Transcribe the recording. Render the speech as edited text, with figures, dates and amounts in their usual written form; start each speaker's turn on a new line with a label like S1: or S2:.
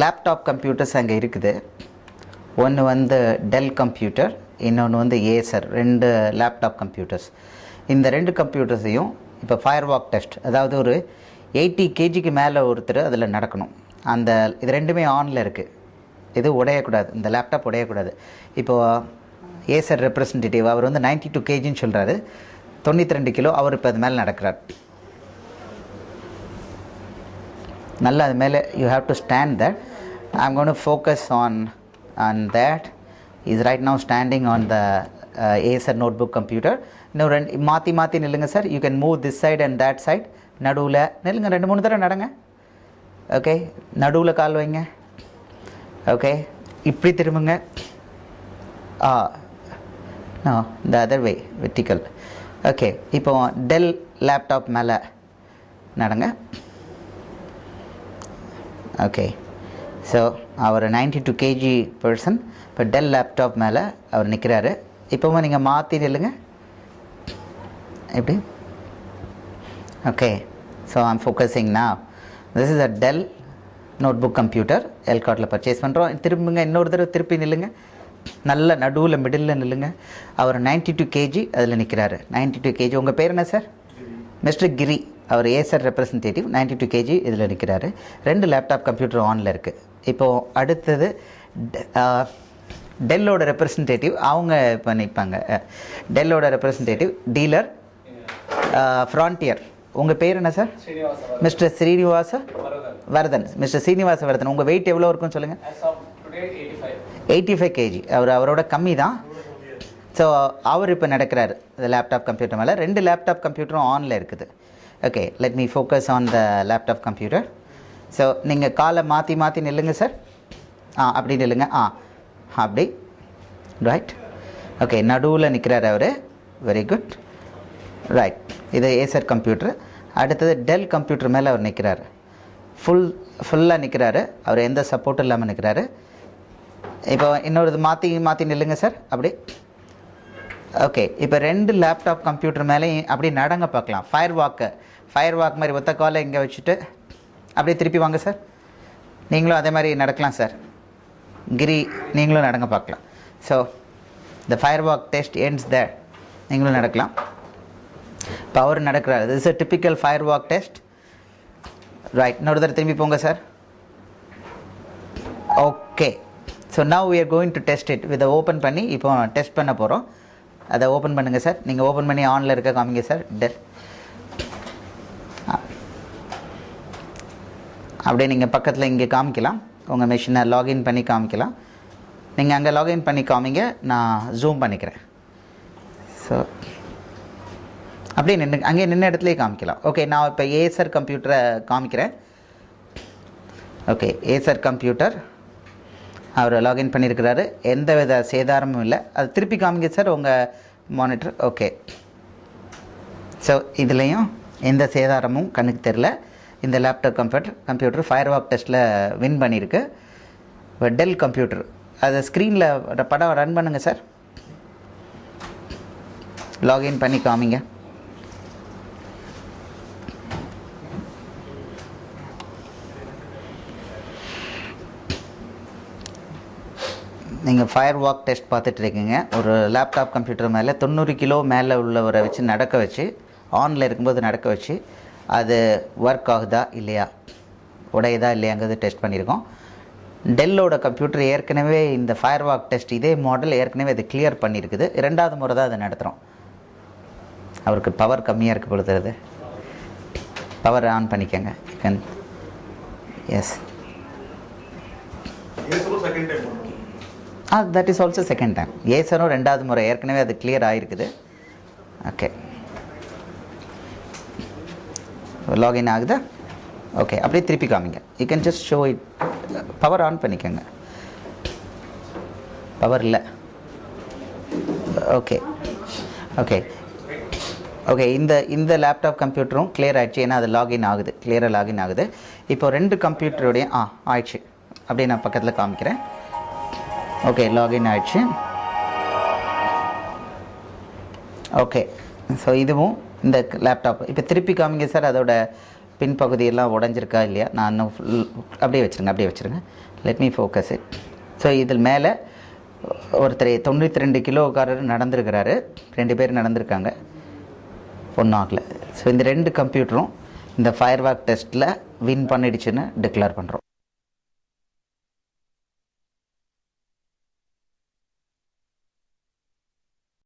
S1: Laptop computers அங்கே இருக்குது. ஒன்று வந்து டெல் கம்ப்யூட்டர், இன்னொன்று வந்து ஏசர். ரெண்டு லேப்டாப் கம்ப்யூட்டர்ஸ். இந்த ரெண்டு கம்ப்யூட்டர்ஸையும் இப்போ ஃபயர் வாக் டெஸ்ட், அதாவது ஒரு 80 kgக்கு மேலே ஒருத்தர் அதில் நடக்கணும். அந்த இது ரெண்டுமே ஆனில் இருக்குது. இது உடையக்கூடாது, இந்த லேப்டாப் உடையக்கூடாது. இப்போது ஏசர் ரெப்ரசன்டேட்டிவ் அவர் வந்து 92 kgன்னு சொல்கிறாரு, 92 கிலோ. அவர் இப்போ அது மேலே நடக்கிறார். நல்லா அது மேலே you have to stand that. I am going to focus on that. He is right now standing on the Acer notebook computer. இன்னும் ரெண்டு மாற்றி நில்லுங்க sir. You can move this side and that side. நடுவில் நில்லுங்க, 2-3 தடவை நடங்க. Okay, நடுவில் கால் வைங்க. ஓகே, இப்படி திரும்புங்க. No, the other way, vertical. Okay, இப்போ டெல் லேப்டாப் மேலே நடங்க. ஓகே, ஸோ அவர் 92 kg பர்சன் இப்போ டெல் லேப்டாப் மேலே அவர் நிற்கிறாரு. இப்போவும் நீங்கள் மாற்றி நில்லுங்க. எப்படி? Okay, so I'm focusing now. This is a Dell notebook computer. எல்கார்ட்டில் பர்ச்சேஸ் பண்ணுறோம். திரும்புங்க, இன்னொரு தடவை திருப்பி நில்லுங்க. நல்ல நடுவில் மிடில் நில்லுங்க. அவர் 92 kg அதில் நிற்கிறாரு. 92 kg. உங்கள் பேர் என்ன சார்? மிஸ்டர் கிரி. அவர் ஏசர் ரெப்ரசன்டேட்டிவ். 92 kg இதில் நிற்கிறாரு. ரெண்டு லேப்டாப் கம்ப்யூட்டர் ஆனில் இருக்குது. இப்போது அடுத்தது டெல்லோட ரெப்ரசன்டேட்டிவ். அவங்க இப்போ நிற்பாங்க. டெல்லோட ரெப்ரசன்டேட்டிவ் டீலர் ஃப்ரான்டியர். உங்கள் பேர் என்ன sir? Mister Srinivasa Varadhan. Mister Srinivasa Varadhan, உங்கள் வெயிட் எவ்வளோ இருக்குன்னு சொல்லுங்கள். 85 kg. அவரோட கம்மி தான். ஸோ அவர் இப்போ நடக்கிறார் இந்த லேப்டாப் கம்ப்யூட்டர் மேலே. ரெண்டு லேப்டாப் கம்ப்யூட்டரும் ஆனில் இருக்குது. Okay, let me focus on the laptop computer. So நீங்கள் காலை மாற்றி நில்லுங்க சார். அப்படி நில்லுங்க. அப்படி, ரைட். ஓகே, நடுவில் நிற்கிறார் அவர். Very good, right. இது ஏசர் கம்ப்யூட்டர். அடுத்தது டெல் கம்ப்யூட்டர் மேலே அவர் நிற்கிறார். ஃபுல்லாக நிற்கிறாரு. அவர் எந்த சப்போர்ட்டும் இல்லாமல் நிற்கிறாரு. இப்போ இன்னொரு மாற்றி நில்லுங்க சார். அப்படி. ஓகே, இப்போ ரெண்டு லேப்டாப் கம்ப்யூட்டர் மேலேயும் அப்படி நடங்க பார்க்கலாம். ஃபயர் வாக் மாதிரி ஒத்த காலை இங்கே வச்சுட்டு அப்படியே திருப்பி வாங்க சார். நீங்களும் அதே மாதிரி நடக்கலாம் சார். கிரி, நீங்களும் நடங்க பார்க்கலாம். So the fire walk test ends that. நீங்களும் நடக்கலாம். இப்போ அவர் நடக்கிறார். This is a typical fire walk test. Right, இன்னொரு தடவை திரும்பி போங்க sir. Okay, so now we are going to test it. இதை ஓப்பன் பண்ணி இப்போ டெஸ்ட் பண்ண போகிறோம். அதை ஓப்பன் பண்ணுங்கள் சார். நீங்கள் ஓப்பன் பண்ணி ஆனில் இருக்க காமிங்க சார். அப்படியே நீங்கள் பக்கத்தில் இங்கே காமிக்கலாம். உங்கள் மிஷினை லாகின் பண்ணி காமிக்கலாம். நீங்கள் அங்கே லாகின் பண்ணி காமிங்க, நான் ஜூம் பண்ணிக்கிறேன். ஸோ அப்படியே அங்கே நின்ன இடத்துலையே காமிக்கலாம். ஓகே, நான் இப்போ ஏசர் கம்ப்யூட்டரை காமிக்கிறேன். ஓகே, ஏசர் கம்ப்யூட்டர் அவர் லாகின் பண்ணியிருக்கிறாரு. எந்த வித சேதாரமும் இல்லை. அது திருப்பி காமிங்க சார் உங்கள் மானிட்டர். ஓகே, ஸோ இதுலேயும் எந்த சேதாரமும் கண்ணுக்கு தெரில. இந்த லேப்டாப் கம்ப்யூட்டர் ஃபயர் வாக் டெஸ்ட்டில் வின் பண்ணியிருக்கு. டெல் கம்ப்யூட்டர் அதை ஸ்க்ரீனில் படம் ரன் பண்ணுங்கள் சார். லாகின் பண்ணி காமிங்க. நீங்கள் ஃபயர் வாக் டெஸ்ட் பார்த்துட்டு இருக்கீங்க. ஒரு லேப்டாப் கம்ப்யூட்டர் மேலே 90 கிலோ மேலே உள்ளவரை வச்சு நடக்க வச்சு, ஆனில் இருக்கும்போது நடக்க வச்சு, அது ஒர்க் ஆகுதா இல்லையா, உடையதா இல்லையாங்கிறது டெஸ்ட் பண்ணியிருக்கோம். டெல்லோட கம்ப்யூட்டர் ஏற்கனவே இந்த ஃபயர் வாக் டெஸ்ட் இதே மாடல் ஏற்கனவே அது கிளியர் பண்ணியிருக்குது. 2வது முறை தான் அதை நடத்துகிறோம். அவருக்கு பவர் கம்மியாக இருக்குது பொறுத்துறது. பவர் ஆன் பண்ணிக்கோங்க. Yes, that is also second time. ஏசரும் 2வது முறை ஏற்கனவே அது கிளியர் ஆகிருக்குது. ஓகே, லாகின் ஆகுதா? ஓகே, அப்படியே திருப்பி காமிங்க. You can just show it. Power on பண்ணிக்கோங்க. பவர் இல்லை. ஓகே ஓகே ஓகே, இந்த லேப்டாப் கம்ப்யூட்டரும் கிளியர் ஆகிடுச்சு. ஏன்னா அது லாகின் ஆகுது, கிளியராக லாகின் ஆகுது. இப்போ 2 கம்ப்யூட்டருடைய ஆயிடுச்சு. அப்படியே நான் பக்கத்தில் காமிக்கிறேன். ஓகே, லாகின் ஆயிடுச்சு. ஓகே, ஸோ இதுவும் இந்த லேப்டாப் இப்போ திருப்பி காமிங்க சார். அதோட பின்பகுதியெல்லாம் உடஞ்சிருக்கா இல்லையா, நான் இன்னும் அப்படியே வச்சுருங்க. Let me focus it. So இதில் மேலே ஒருத்தர் 92 கிலோக்காரர் நடந்திருக்கிறாரு, 2 பேர் நடந்திருக்காங்க, ஒன்றும் ஆகலை. ஸோ இந்த 2 கம்ப்யூட்டரும் இந்த ஃபயர்வாக் டெஸ்ட்டில் வின் பண்ணிடுச்சுன்னு டிக்ளேர் பண்ணுறோம்.